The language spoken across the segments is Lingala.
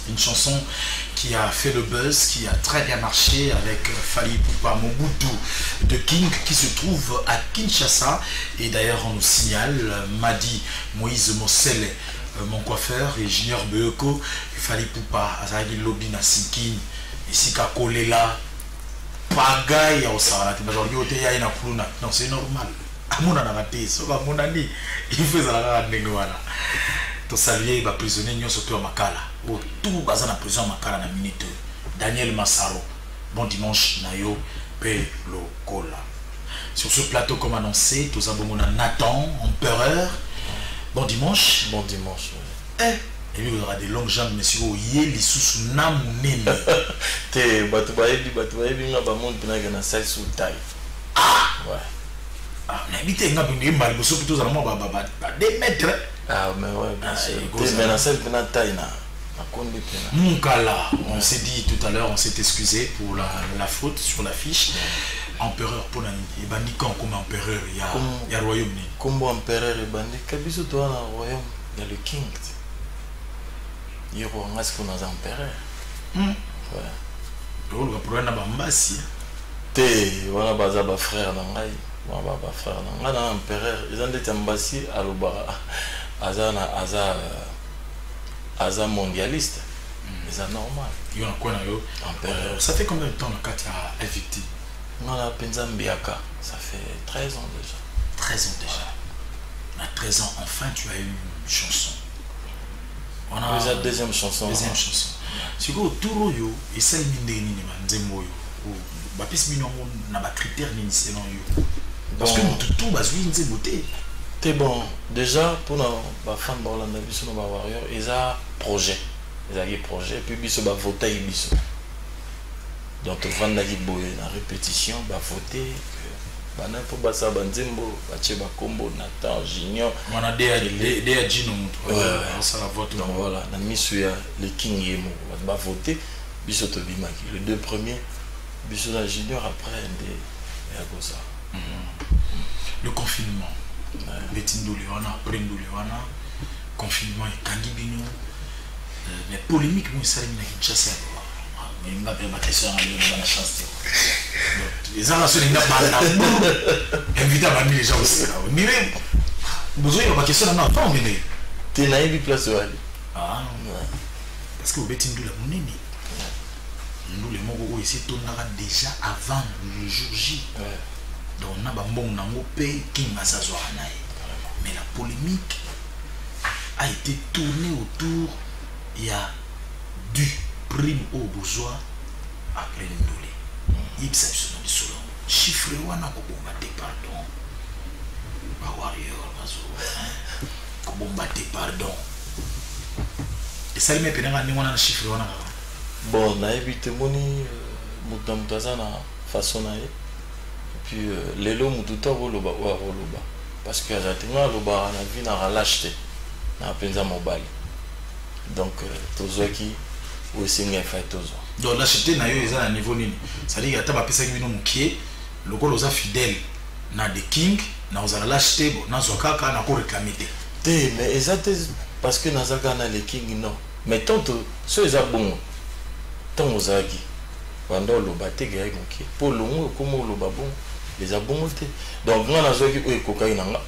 une chanson qui a fait le buzz, qui a très bien marché avec Fally Ipupa Mobutu de King qui se trouve à Kinshasa. Et d'ailleurs on nous signale, Madi Moïse Mossele, mon coiffeur, et Junior Beoko, Fally Ipupa, Azagi Lobby na Sinkin, ici qu'à Kolela, Pagaï au Sarana, non c'est normal. Amuna na raté, so ba monani, il fait ça la nengwana. To saluer ba prisonnier nyo surtout à Makala. Oh, tout bazan na prison Makala na minute. Daniel Massaro. Bon dimanche nayo pe lokola. Sur ce plateau comme annoncé, tous abomona Nathan, empereur. Bon dimanche. Bon dimanche. Et puis il y aura des longues jambes, monsieur Oyeli sous namunene. Te batubayebi nga ba monde pena na salle sous taille. Ouais. Ah, on habite un peu de mal, mais surtout à moi, des mètres. Ah, mais ouais, bien sûr. Mais la salle pena taille na. Moukala, on s'est dit tout à l'heure, on s'est excusé pour la faute sur l'affiche. Empereur pour l'année. Et bandit quand comme empereur, il y a royaume. Comme empereur et bandit, kabiso toi dans le royaume, il y a le king. Il y a ce qu'on a empereur. Ouais. On va prendre un bambassi. Te, on a basé ba frère dans ngai. On a ba frère dans ngai dans empereur. Ils ont des ambassi à l'obara. Aza mondialiste. Mais c'est normal. Il y a quoi empereur. Ça fait combien de temps que tu as évité? On a Penzambiaka. Ça fait 13 ans déjà. 13 ans déjà. À 13 ans, enfin, tu as eu une chanson. On a la deuxième chanson. Deuxième chanson. Si vous avez yo, et ça, il y a des critères parce que tout va se beauté. C'est bon. Déjà, pour les fans de Hollande, ils ont un projet. Ils ont un projet. Et puis, ils ont voté. Donc, les fans de la répétition, ils ont voté. Pour ça, Banzembo, Bacheba Kombo, Nathan, Junior. On a des Gino. Donc voilà, on a mis sur le King Yemo. On va voter. Bissoto Bimaki. Les deux premiers, Bissoto Junior, après, et le confinement. Betindou Lewana, Brendo Lewana, confinement et Kandibino. Les polémiques, moi, ça, il y a une chasse. Mais il m'a pas question à la chance. Les gens sont invité à les gens aussi. Mais besoin de ma question à l'enfant, mais tu n'as pas place où aller. Ah non. Parce que vous êtes une monnaie. Nous, les mots ici, tournera déjà avant le jour J. Donc, on a un bon pays qui m'a s'asseoir. Mais la polémique a été tournée autour. Il y a du prime au besoin après le dolé. Il s'agit de solo. Chiffre wana ko bombarder pardon. Ba warrior bazo. Ko bombarder pardon. Et ça me pena ni wana chiffre wana. Bon, na évité moni mutamtaza na façon na et puis lelo mututa voloba ou voloba parce que azatinga loba na vie na lâcheté na penza mobile. Donc tozoki aussi bien fait tozo. Donc l'acheter na yo eza na niveau nini. Ça dit ata ba pesa ngino mukie lokolo za fidèle na the king na ozala l'acheter bon na zokaka na ko réclamer te mais exact parce que na zaka na le king non. Mais tant ceux za bon tant ozaki pendant le baté gay mukie pour le mo comme le babon les abongoté. Donc on a zoki o cocaïne nga.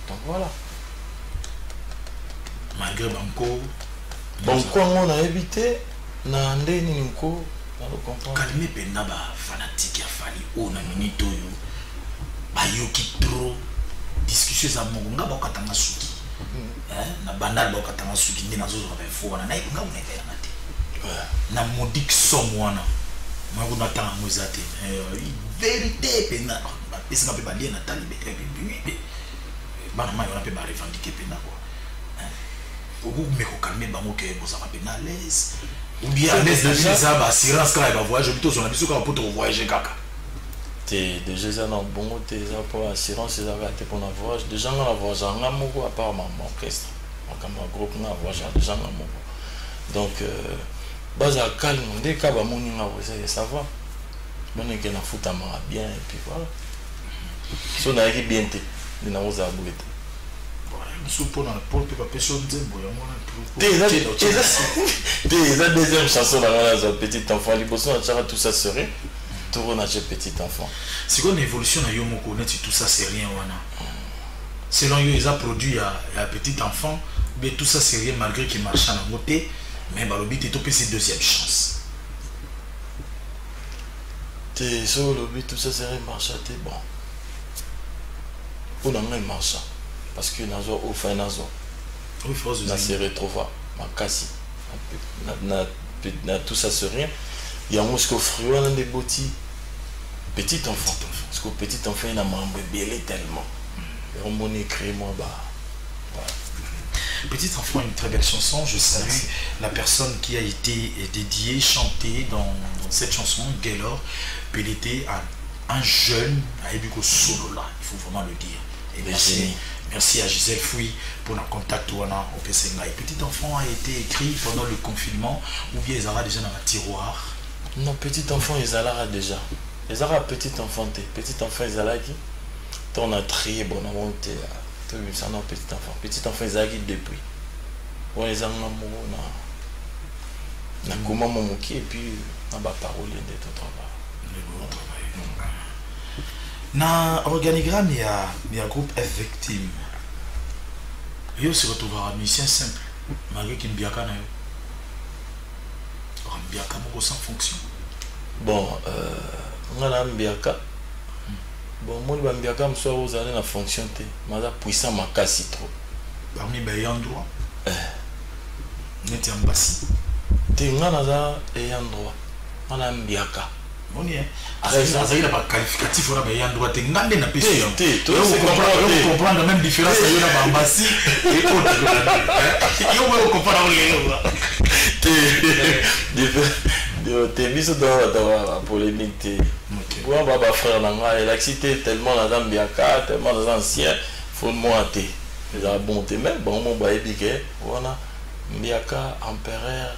Donc voilà. Malgré banco bon quoi on a évité na ndeni nko na le comprendre kalime penda ba fanatique ya Fally o na minito yo ba yoki trop discussion za mongo ba katanga suki na bandal ba katanga suki ndina zozo ba fo wana na nga unete na te na modique somme wana moi on attend mozate vérité penda ba pesa pe ba lien na talibé bana mai on peut ba revendiquer penda quoi beaucoup me calmer bango que vous avez bien à l'aise ou bien à l'aise de ça ba assurance quand il va voyager plutôt sur la mission quand pour voyager kaka t'es déjà ça non bon t'es ça pour assurance ça va te pour un voyage déjà on va voyager en amour à part mon orchestre en comme un groupe on va voyager déjà en amour donc base à calme dès qu'à ba mon ça va bon et que na foot à bien et puis voilà so na qui bien te na vous a bouger. la deuxième chanson dans petit enfant. Tout ça serait. Tout a petit enfant. C'est quoi l'évolution de Yomoko? Tout ça c'est rien. Selon eux, ils ont produit un petit enfant. Mais tout ça c'est rien malgré qu'il marche à la montée. Mais Balobi t'es topé ses deuxième chance. T'es sur le but, tout ça c'est rien marche. T'es bon. Pour nous marche. Parce que nous avons offert nous avons retrouvé ma casse tout ça c'est rien. Il y a un mot fruit dans des boutiques petit enfant parce que petit enfant il a membre belé tellement et on m'en écrit moi bah petit enfant, une très belle chanson. Je salue la personne qui a été dédiée, chantée dans cette chanson, Gaylor Pelleté, un jeune à Ebiko Solo là, il faut vraiment le dire. Et merci à Gisèle Fouy pour le contact au PCNA. Petit enfant a été écrit pendant le confinement ou bien ils avaient déjà dans un tiroir? Non, petit enfant, ils allaient déjà. Ils avaient petit enfant. Petit enfant, ils allaient qui? On a trié, bon, on a monté. Ça, non, petit enfant. Petit enfant, ils allaient depuis. On les a on a comment moqué et puis on va parler de tout travail. Dans l'organigramme, il y a un groupe F Victime. Il se retrouve à un musicien simple, malgré qu'il y a un biaka. Un biaka sans fonction. Bon, on a un biaka. Bon, moi, le biaka, je suis allé la fonction. Je suis puissant, ma casse trop. Parmi les endroits. N'est-ce pas si? Tu es un endroit. On a un biaka. On y est. Il n'y a pas de qualificatif, on a un endroit. Tu es un endroit. Tu comprends la même différence. Il y a un bassi et autres. Il y a un comprendre. Tu es mis dans la polémique. Pour ma frère, il a cité tellement dans un biaka, tellement dans un ancien. Il faut monter. Les a bonté, mais bon, mon bail piqué. Voilà. Biaka, empereur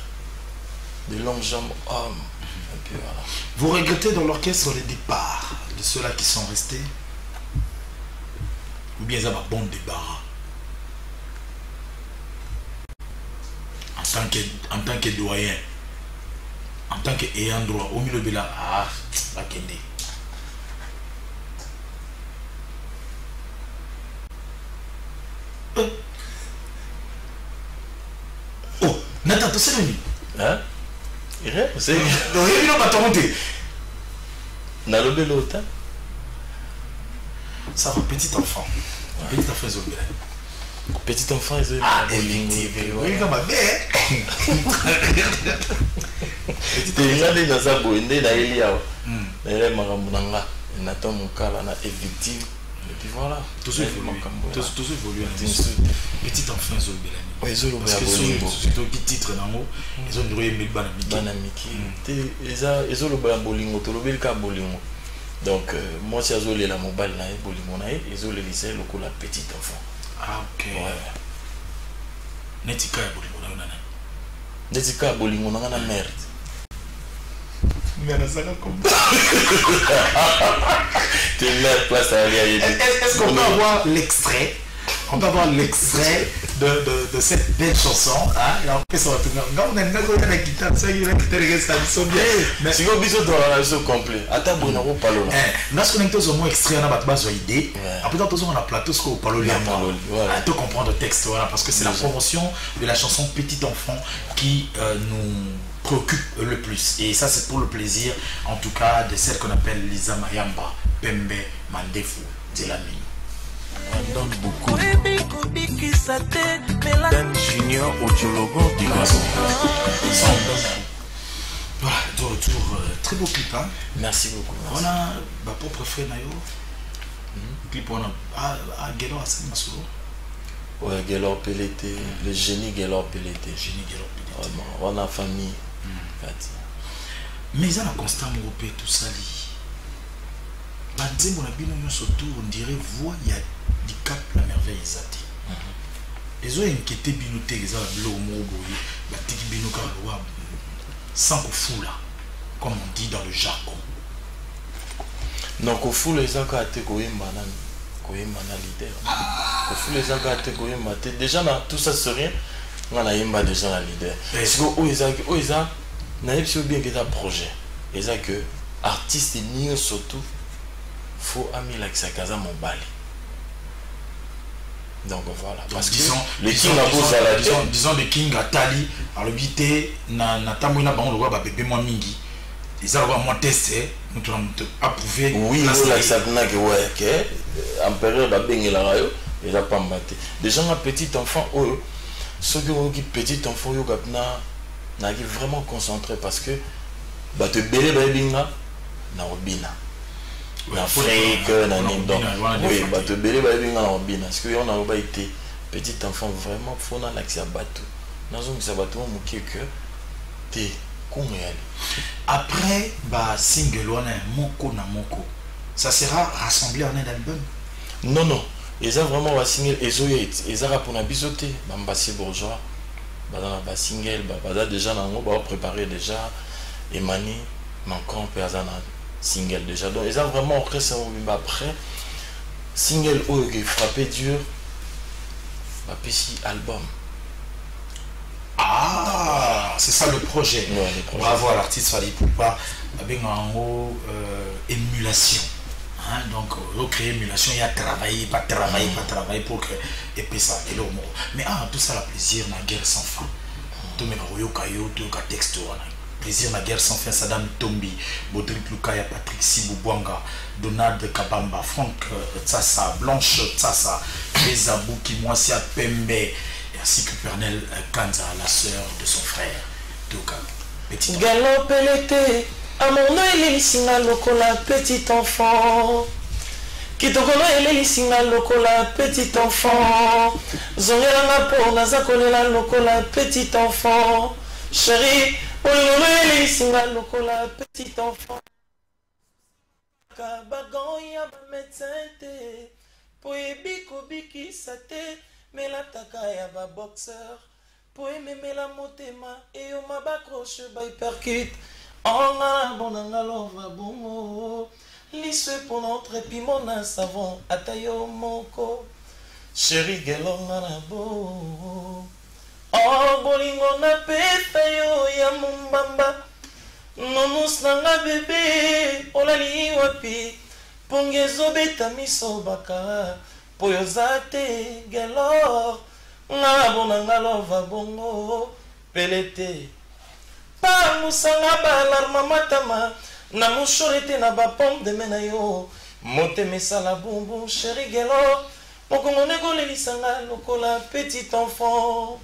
de longues jambes, homme. Et puis voilà. Vous regrettez dans l'orchestre le départ de ceux-là qui sont restés? Ou bien ça va bon débarras? En tant que doyen, en tant qu'ayant droit, au milieu de la Kende. Oh, Nathan, tu sais le hein? C'est il n'a pas tombé. N'a le l'autre. Ça va, petit enfant. Petit enfant, petit enfant, ils ont oui, comme ma mère. Petit enfant, dans sa boîte, il y a Nathan Moukala, effective. Et puis voilà. Tout ça évolue. Petit enfant, ils ont parce que surtout qui titre dans haut, ils ont duré 1000 banamiki. Ils ont le bolingo, tout le bolingo. Donc, moi, si j'ai la mobile, ils ont le lycée, le petit enfant. Ah, ok. Netika bolingo na Netika bolingo na merde. Mais ça comme tu mets place à aller. Est-ce qu'on peut avoir l'extrait? On peut avoir l'extrait de cette belle chanson. Et après, ça va tourner. On a une la guitare, ça y est, la guitare sont bien. Mais si vous avez dans la version complète, attends, on n'a pas parlé. Nous avons connecté au moins extrait, on a pas idée. Après, on a plateau, ce qu'on parle là. Tu comprends le texte, voilà, parce que c'est la promotion de la chanson Petit Enfant qui nous préoccupe le plus. Et ça, c'est pour le plaisir, en tout cas, de celle qu'on appelle Lisa Mayamba, Pembe, Mandefu, Zelami. On donne beaucoup. Dan Junior Ochologo du Gazon. Voilà, de retour, très beau clip. Hein? Merci beaucoup. On a ma propre frère Nayo. Clip, on a Gaylor Hassan Masolo. Ouais, Gaylor Pelleté, le génie Gaylor Pelleté. On a famille. Mais il y a un constat européen, tout ça. On dirait voix, il y a du cap la merveille exacte. Ils ont inquiété binoté, ils ont l'eau sans qu'on fout là, comme on dit dans le jargon. Donc au fou les gens qui ont été koyemba na leader kofula ezaka te koyemba te déjà na tout ça c'est rien nga nayemba déjà na leader parce que oyo eza nayebi si bien que eza projet eza que artiste nyonso surtout faut amilakisaka aza mobali. Donc voilà, parce que les King disons les King à Tali, à l'obité, na tamouina bango le roi bébé moi mingi. Ils ont moi testé, nous avons approuvé. Oui, là ça n'a que ouais, que en période à bengue la rayo, ils ont pas battu. Des gens un petit enfant, ceux qui ont petit enfant, yo kapna, n'a vraiment concentré parce que bah te belé babinga na obina. En Afrique, oui, bah te belé babinga na obina. Parce que on a pas été petit enfant vraiment faut na l'accès à bateau. Dans un ça bateau mon que t'es après bah single moko na moko ça sera rassemblé en un album. Non non, ils ont vraiment un single ils ont pour na bisoté bambassi bourgeois dans la single bah déjà na ngo préparé déjà Emani manquant personne single déjà donc ils ont vraiment orchestré après single qui frappé dur bah petit album. Ah, c'est ça le projet. Ouais, bravo à l'artiste Fally Ipupa avec en haut émulation. Hein, donc, créer émulation, il y a travailler, pas travailler pour que et puis ça et le mot. Mais tout ça la plaisir na guerre sans fin. Tout me royo kayo, tout ka texte plaisir na guerre sans fin. Sadam Tombi, Bodrik Lukaya, Patrick Sibouanga, Donald Kabamba, Franck Tsassa, Blanche Tsassa, Bezabou Kimwasi Pembe. Ainsi que Pernel Kanza, la sœur de son frère. Donc, petit galop l'été, à mon œil, singa lokola, petit enfant. Kitokolo eleli singa lokola, petit enfant. Zongelanga pour nazakolela lokola, petit enfant. Chérie, ololo eleli singa lokola, petit enfant. Kabagon ya ba médecin te, poebiko biki sate. Mais l'attaque ya ba boxeur pour aimer la motema et on m'a baccroché by percute on a bon va bon lisse pour notre pimona savon atayo moko chéri gelonga na bo oh bolingo na peta yo ya mumbamba nonus nanga bébé olali wapi pongezo beta miso baka Poyozate gelor ngabona lova bongo pelete pa musanga balarma matama na mushorete na ba pomme de menayo mote mesala bumbu chéri gelor mokongo nego lelisanga lokola petit enfant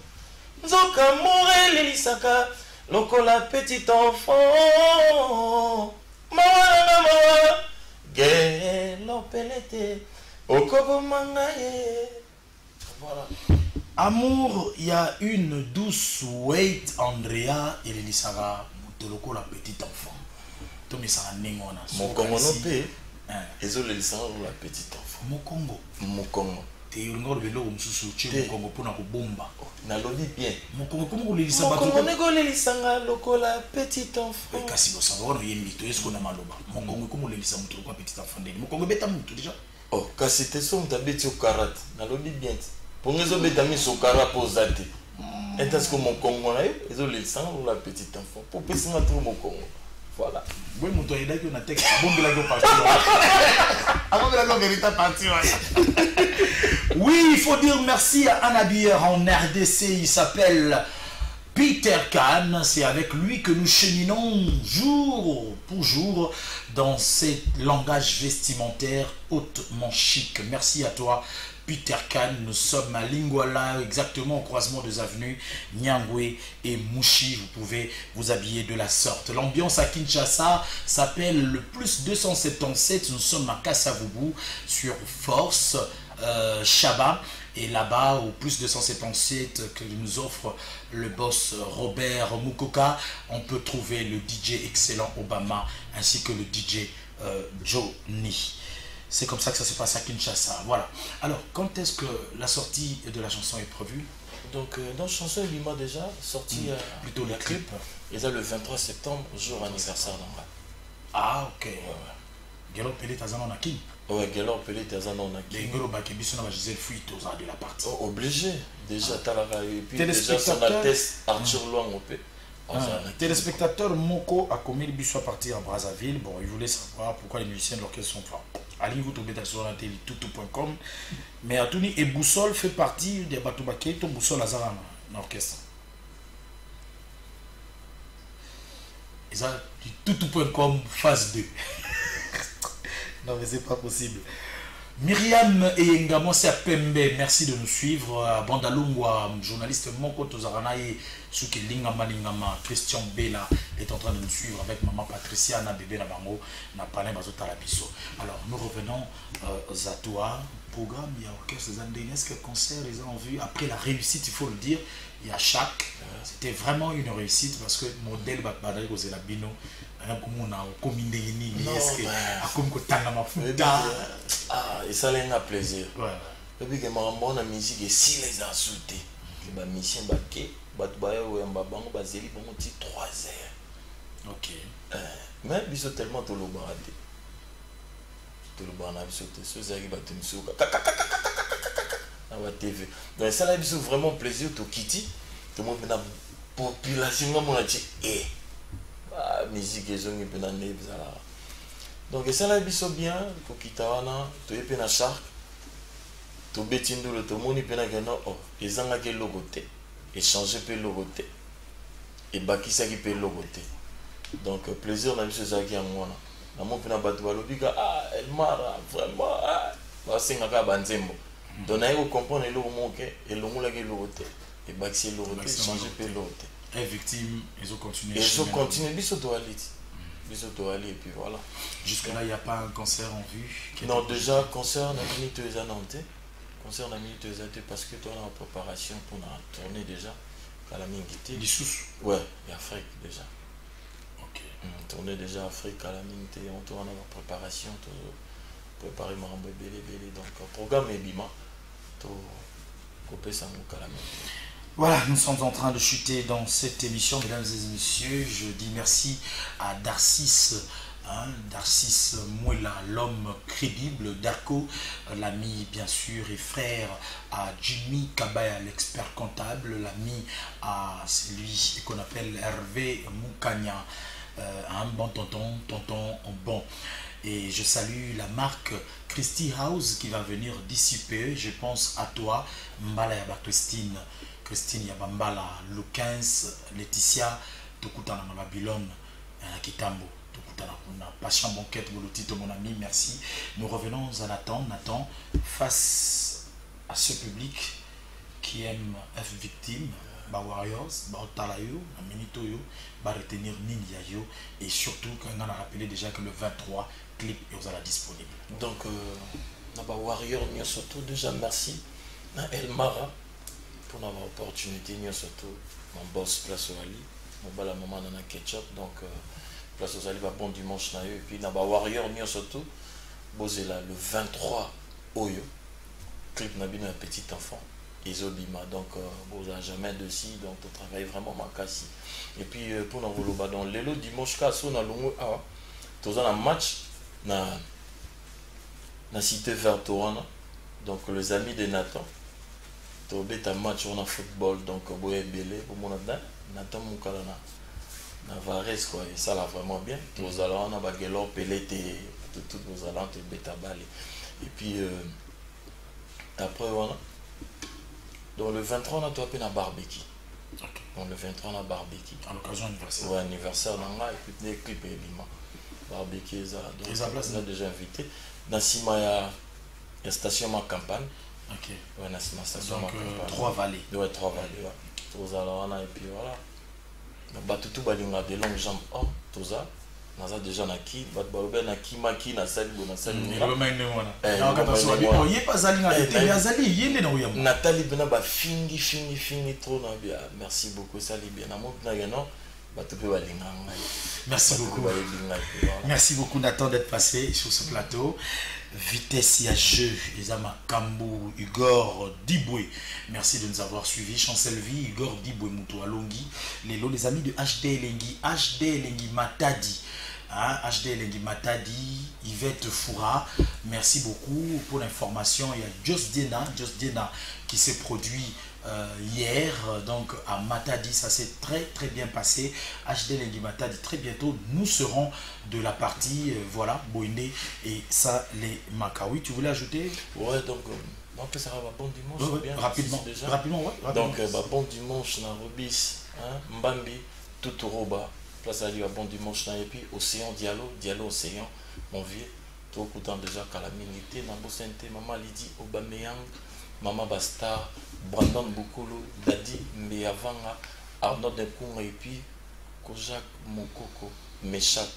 nzoka more lelisaka lokola petit enfant mawa gelor pelete. Voilà. Amour, il y a une douce wait Andrea et Elisara Mutoloko la petite enfant. Tom Isara Nengona. Mokongo no pe. Ezo Elisara la petite enfant. Mokongo. Mokongo. Te yungo belo msusu che Mokongo pona ko bomba. Na lobby bien. Mokongo como Elisara Mokongo nego Elisanga lokola petit enfant. Kasi bo savoir yembi to esko na maloba. Mokongo como Elisara Mutoloko petite enfant. Mokongo beta mutu déjà. Oh, quand c'était ça, on habite au karat. On a l'objet bien. Pour nous, on a mis au karat pour zate. Et est-ce que mon Congo là, ils ont les sangs ou la petite enfant. Pour que ça trouve mon Congo. Voilà. Oui, mon toit est là qu'on a texte. Bon, il a go parti. Avant de la vérité partie. Oui, il faut dire merci à un habilleur en RDC. Il s'appelle Peter Kahn, c'est avec lui que nous cheminons jour pour jour dans ces langages vestimentaires hautement chic. Merci à toi, Peter Kahn. Nous sommes à Lingwala, exactement au croisement des avenues Nyangwe et Mouchi. Vous pouvez vous habiller de la sorte. L'ambiance à Kinshasa s'appelle le plus 277. Nous sommes à Kasavubu sur Force Chaba. Et là-bas, au plus 277 que nous offre le boss Robert Mukoka, on peut trouver le DJ excellent Obama ainsi que le DJ Johnny. C'est comme ça que ça se passe à Kinshasa. Voilà. Alors, quand est-ce que la sortie de la chanson est prévue? Donc, dans la chanson, il m'a déjà sorti plutôt le clip. Et là, le 23 septembre, jour anniversaire d'Anga. Ah, ok. Gelo Pelé Tazana Nakin. Ouais, Gelor Pelé, t'es un non les Ngolo Bakebiso na Gisèle Fuito de la partie. Obligé. Déjà, t'as la et puis déjà son Téléspectateur. atteste Arthur Luango. Téléspectateur Moko a commis le bus à partir à Brazzaville. Bon, il voulait savoir pourquoi les musiciens de l'orchestre sont forts. Ali, vous tombez sur la télé toutou.com. Mais Atouni et Boussole fait partie des Batoubaké, ton Boussole Azara dans l'orchestre. Et ça, toutou.com phase 2. Non, mais c'est pas possible. Myriam et Ngamonsia Pembe, merci de nous suivre. Bandalungwa, journaliste Moko Tozaranaye, Souke Lingama Lingama, Christian Bella est en train de nous suivre avec maman Patricia, na bébé na bango, na pané bazota la biso. Alors, nous revenons à toi. Programme, il y a orchestre Zandénes, que concert, ils ont vu. Après la réussite, il faut le dire, il y a chaque. C'était vraiment une réussite parce que le modèle Badari Roselabino, on a combiné et ça l'a plaisir. Ouais. Et puis que la musique est si les a sauté. Que la mission baké, batbaya ou un babango bazeli pour mon petit 3 heures. Ok. Mais ils sont tellement tout le baraté. Tout le baraté sauté. Ceux qui battent une souka. Dans la TV. Donc ça là ils ont vraiment plaisir tout Kitty. Tout le monde la population mon a dit eh. Ah musique ils ont une année bizarre. Donc ça là ils sont bien pour Kitawana, tu es pena shark. To betindo le tomoni pena gana oh ezanga ke logoté échanger pe logoté et bakisa ki pe logoté donc plaisir na biso zaki ya mwana na mo pena batu balobika ah elle mara vraiment ah ba singa ka banzembo donc na yo comprendre le mo ke et longola ke logoté et bakisi logoté échanger pe logoté les victimes ils ont continué biso to aliti biso to ali et puis voilà jusque là il n'y a pas un concert en vue non déjà concert na minute eza nanté concert la minute parce que toi on est en préparation pour la tournée déjà à la minute du sous ouais et Afrique déjà ok tournée déjà Afrique à la minute on tourne en préparation pour préparer ma bébé donc programme est bima to couper ça mon calamité. Voilà, nous sommes en train de chuter dans cette émission, mesdames et messieurs. Je dis merci à Darcis. Darcis Mouela, l'homme crédible, Darko, l'ami bien sûr et frère à Jimmy Kabaya, l'expert comptable, l'ami à celui qu'on appelle Hervé Moukania, un bon tonton bon. Et je salue la marque Christy House qui va venir d'ici peu. Je pense à toi, Mbala Yaba Christine Yabambala, le 15, Laetitia, Tokutana Babylone, Kitambo. Patient Banquette, mon ami, merci. Nous revenons à Nathan, face à ce public qui aime être victime, Warriors, Talayo, Minitoyo, retenir Ninjayo, et surtout, quand on a rappelé déjà que le 23, clip est disponible. Donc, Warriors, surtout déjà merci à Elmara pour avoir l'opportunité, surtout mon boss Place Wali, mon bala maman dans ketchup, donc. Place aux Alibaba bon dimanche na et puis naba Warrior ni surtout bozela le 23 Oyo clip nabina un petit enfant Izobima donc boza jamais dessus donc on travaille vraiment makasi et puis pour nous voloba dans lelo dimanche ka so na longo ah toza na match na cité Vertoana donc les amis de Nathan to beta match on a football donc boye belé pour mon Nathan Mukalana Navares quoi et ça là vraiment bien nous allons on a Gelor Pelé tout nous allons te beta balle et puis après voilà donc le 23 on a tapé na barbecue donc le 23 on a barbecue à l'occasion anniversaire ouais anniversaire nanga et puis les clips et bima barbecue ça donc on a déjà invité dans Sima ya station ma campagne ok ouais na station ma campagne 3 vallées ouais 3 vallées ouais nous allons on a et puis voilà batutu balinga de longues jambes oh toza naza déjà na ki bat balobe na ki maki na sali bona sali ni ba maine wana na kata so bi o ye pas zalinga te ya zali yende na uyam Nathalie bena ba fingi trop na bien merci beaucoup sali bien na mo na gano batutu balinga merci beaucoup merci beaucoup Nathan d'être passé sur ce plateau. Vitesse ya jeu, les Amakambu, Igor Diboué. Merci de nous avoir suivis. Chancel Vie, Igor Diboué, Moutou Alongi. Les amis de HD Lengi Matadi. hein, HD Lengi Matadi, Yvette Foura, merci beaucoup pour l'information. Il y a Just Diena qui s'est produit hier, donc à Matadi, ça s'est très bien passé. HD Lengi Matadi, très bientôt, nous serons de la partie, voilà, Boindé et ça, les Makawi. Tu voulais ajouter? Ouais, donc, ça va bon dimanche, ouais, bien, rapidement, déjà. Rapidement. Donc, bon dimanche, na Robis, hein, Mbambi, Tutoroba, place à bon dimanche, et puis Océan Diallo Océan, mon vieux, tout écoutant déjà Calamité, Nambo Sente, Maman Lydie Obameyang, Maman Bastar, Brandon Bukulu, Dadi Mbeyavanga, Arnaud Dekoun, et puis Kojak Mokoko, Meshak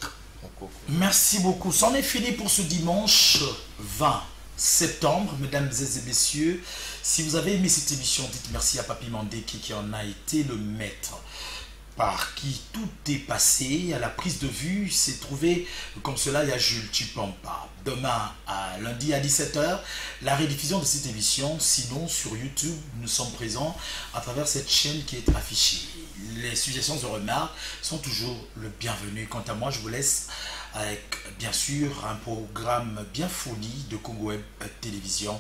Mokoko. Merci beaucoup. C'en est fini pour ce dimanche 20 septembre, mesdames et messieurs. Si vous avez aimé cette émission, dites merci à Papi Mandeki qui en a été le maître, par qui tout est passé. À la prise de vue, c'est trouvé comme cela. Il y a Jules Chipampa. Demain, à lundi à 17 h, la rediffusion de cette émission. Sinon, sur YouTube, nous sommes présents à travers cette chaîne qui est affichée. Les suggestions et remarques sont toujours le bienvenu. Quant à moi, je vous laisse avec, bien sûr, un programme bien fourni de Congo Web Télévision.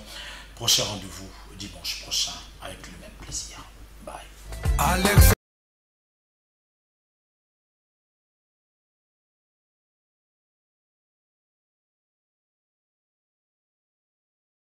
Prochain rendez-vous dimanche prochain avec le même plaisir. Bye. Alex.